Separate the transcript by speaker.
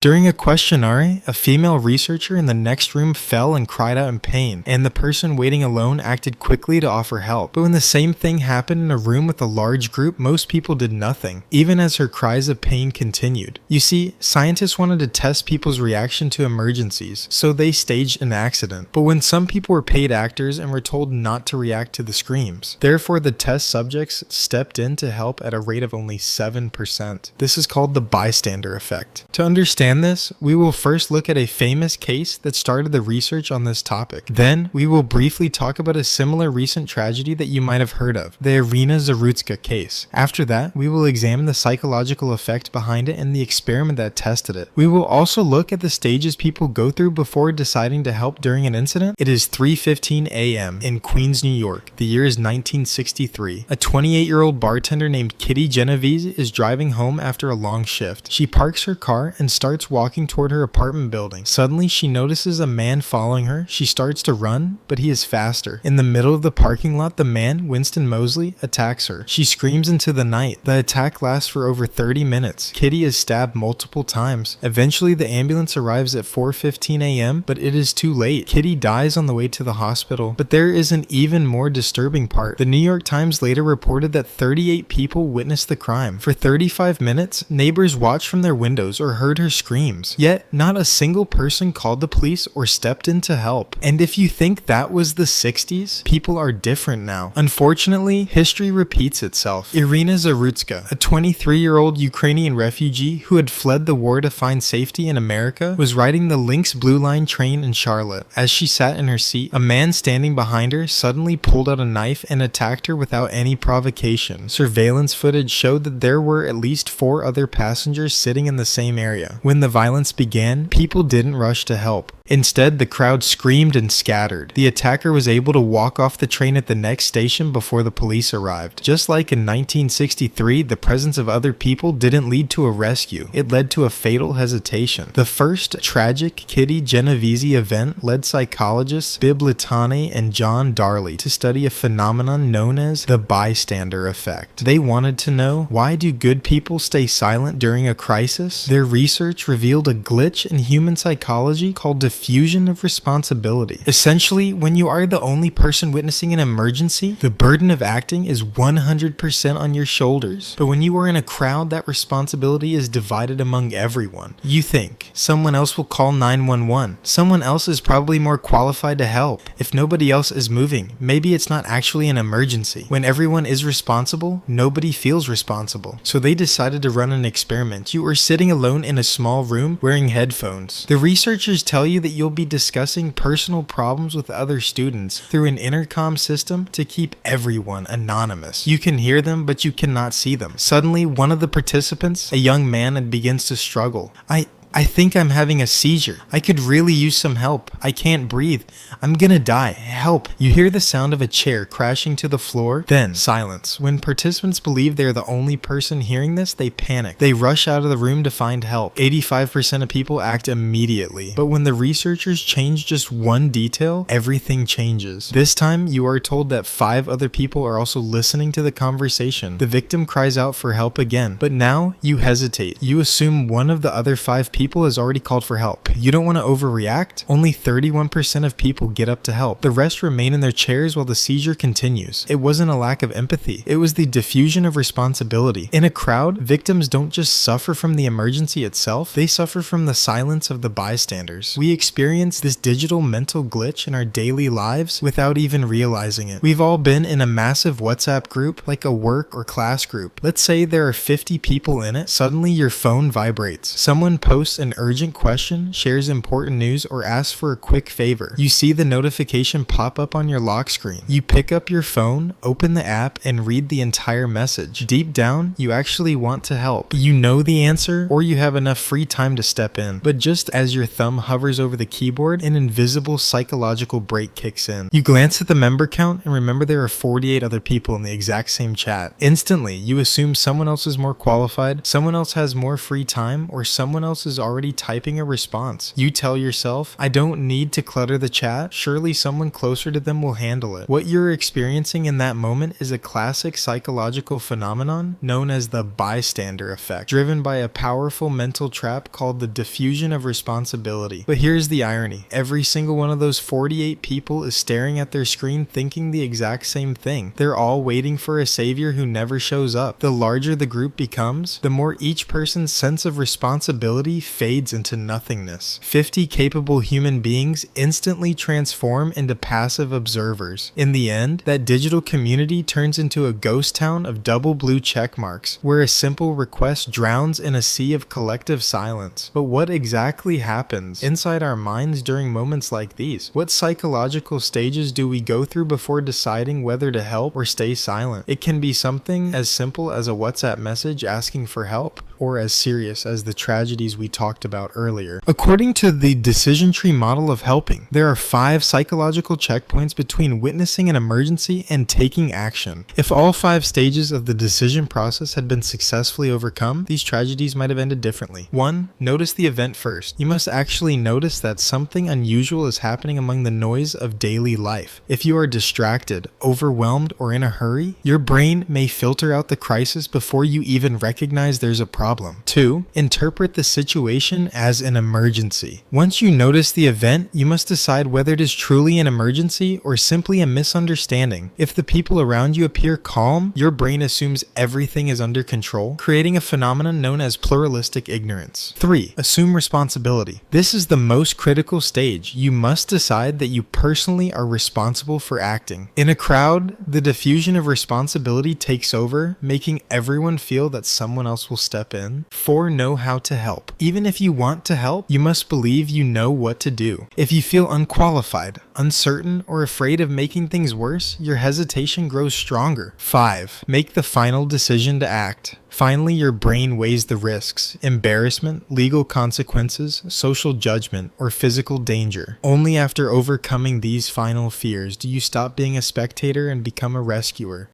Speaker 1: During a questionnaire, a female researcher in the next room fell and cried out in pain, and the person waiting alone acted quickly to offer help. But when the same thing happened in a room with a large group, most people did nothing, even as her cries of pain continued. You see, scientists wanted to test people's reaction to emergencies, so they staged an accident. But when some people were paid actors and were told not to react to the screams, therefore the test subjects stepped in to help at a rate of only 7%. This is called the bystander effect. To understand this, we will first look at a famous case that started the research on this topic. Then, we will briefly talk about a similar recent tragedy that you might have heard of, the Irina Zarutska case. After that, we will examine the psychological effect behind it and the experiment that tested it. We will also look at the stages people go through before deciding to help during an incident. It is 3:15 a.m. in Queens, New York. The year is 1963. A 28-year-old bartender named Kitty Genovese is driving home after a long shift. She parks her car and starts walking toward her apartment building. Suddenly, she notices a man following her. She starts to run, but he is faster. In the middle of the parking lot, the man, Winston Mosley, attacks her. She screams into the night. The attack lasts for over 30 minutes. Kitty is stabbed multiple times. Eventually, the ambulance arrives at 4:15 a.m., but it is too late. Kitty dies on the way to the hospital. But there is an even more disturbing part. The New York Times later reported that 38 people witnessed the crime. For 35 minutes, neighbors watched from their windows or heard her screams. Yet, not a single person called the police or stepped in to help. And if you think that was the 60s, people are different now. Unfortunately, history repeats itself. Irina Zarutska, a 23-year-old Ukrainian refugee who had fled the war to find safety in America, was riding the Lynx Blue Line train in Charlotte. As she sat in her seat, a man standing behind her suddenly pulled out a knife and attacked her without any provocation. Surveillance footage showed that there were at least 4 other passengers sitting in the same area. When the violence began, people didn't rush to help. Instead, the crowd screamed and scattered. The attacker was able to walk off the train at the next station before the police arrived. Just like in 1963, the presence of other people didn't lead to a rescue. It led to a fatal hesitation. The first tragic Kitty Genovese event led psychologists Latané and Darley to study a phenomenon known as the bystander effect. They wanted to know, why do good people stay silent during a crisis? Their research revealed a glitch in human psychology called diffusion of responsibility. Essentially, when you are the only person witnessing an emergency, the burden of acting is 100% on your shoulders. But when you are in a crowd, that responsibility is divided among everyone. You think, someone else will call 911. Someone else is probably more qualified to help. If nobody else is moving, maybe it's not actually an emergency. When everyone is responsible, nobody feels responsible. So they decided to run an experiment. You are sitting alone in a small room wearing headphones. The researchers tell you that you'll be discussing personal problems with other students through an intercom system to keep everyone anonymous. You can hear them, but you cannot see them. Suddenly, one of the participants, a young man, begins to struggle. I think I'm having a seizure. I could really use some help. I can't breathe. I'm gonna die. Help. You hear the sound of a chair crashing to the floor, then silence. When participants believe they're the only person hearing this, they panic. They rush out of the room to find help. 85% of people act immediately. But when the researchers change just one detail, everything changes. This time, you are told that 5 other people are also listening to the conversation. The victim cries out for help again, but now you hesitate. You assume one of the other 5 people has already called for help. You don't want to overreact. Only 31% of people get up to help. The rest remain in their chairs while the seizure continues. It wasn't a lack of empathy. It was the diffusion of responsibility. In a crowd, victims don't just suffer from the emergency itself, they suffer from the silence of the bystanders. We experience this digital mental glitch in our daily lives without even realizing it. We've all been in a massive WhatsApp group, like a work or class group. Let's say there are 50 people in it. Suddenly your phone vibrates. Someone posts an urgent question, shares important news, or asks for a quick favor. You see the notification pop up on your lock screen. You pick up your phone, open the app, and read the entire message. Deep down, you actually want to help. You know the answer, or you have enough free time to step in. But just as your thumb hovers over the keyboard, an invisible psychological break kicks in. You glance at the member count and remember there are 48 other people in the exact same chat. Instantly, you assume someone else is more qualified, someone else has more free time, or someone else is already typing a response. You tell yourself, I don't need to clutter the chat, surely someone closer to them will handle it. What you're experiencing in that moment is a classic psychological phenomenon known as the bystander effect, driven by a powerful mental trap called the diffusion of responsibility. But here's the irony. Every single one of those 48 people is staring at their screen thinking the exact same thing. They're all waiting for a savior who never shows up. The larger the group becomes, the more each person's sense of responsibility fades into nothingness. 50 capable human beings instantly transform into passive observers. In the end, that digital community turns into a ghost town of double blue check marks, where a simple request drowns in a sea of collective silence. But what exactly happens inside our minds during moments like these? What psychological stages do we go through before deciding whether to help or stay silent? It can be something as simple as a WhatsApp message asking for help, or as serious as the tragedies we talked about earlier. According to the decision tree model of helping, there are 5 psychological checkpoints between witnessing an emergency and taking action. If all 5 stages of the decision process had been successfully overcome, these tragedies might have ended differently. 1. Notice the event first. You must actually notice that something unusual is happening among the noise of daily life. If you are distracted, overwhelmed, or in a hurry, your brain may filter out the crisis before you even recognize there's a problem. 2. Interpret the situation as an emergency. Once you notice the event, you must decide whether it is truly an emergency or simply a misunderstanding. If the people around you appear calm, your brain assumes everything is under control, creating a phenomenon known as pluralistic ignorance. 3. Assume responsibility. This is the most critical stage. You must decide that you personally are responsible for acting. In a crowd, the diffusion of responsibility takes over, making everyone feel that someone else will step in. 4. Know how to help. Even if you want to help, you must believe you know what to do. If you feel unqualified, uncertain, or afraid of making things worse, your hesitation grows stronger. 5. Make the final decision to act. Finally, your brain weighs the risks: embarrassment, legal consequences, social judgment, or physical danger. Only after overcoming these final fears do you stop being a spectator and become a rescuer.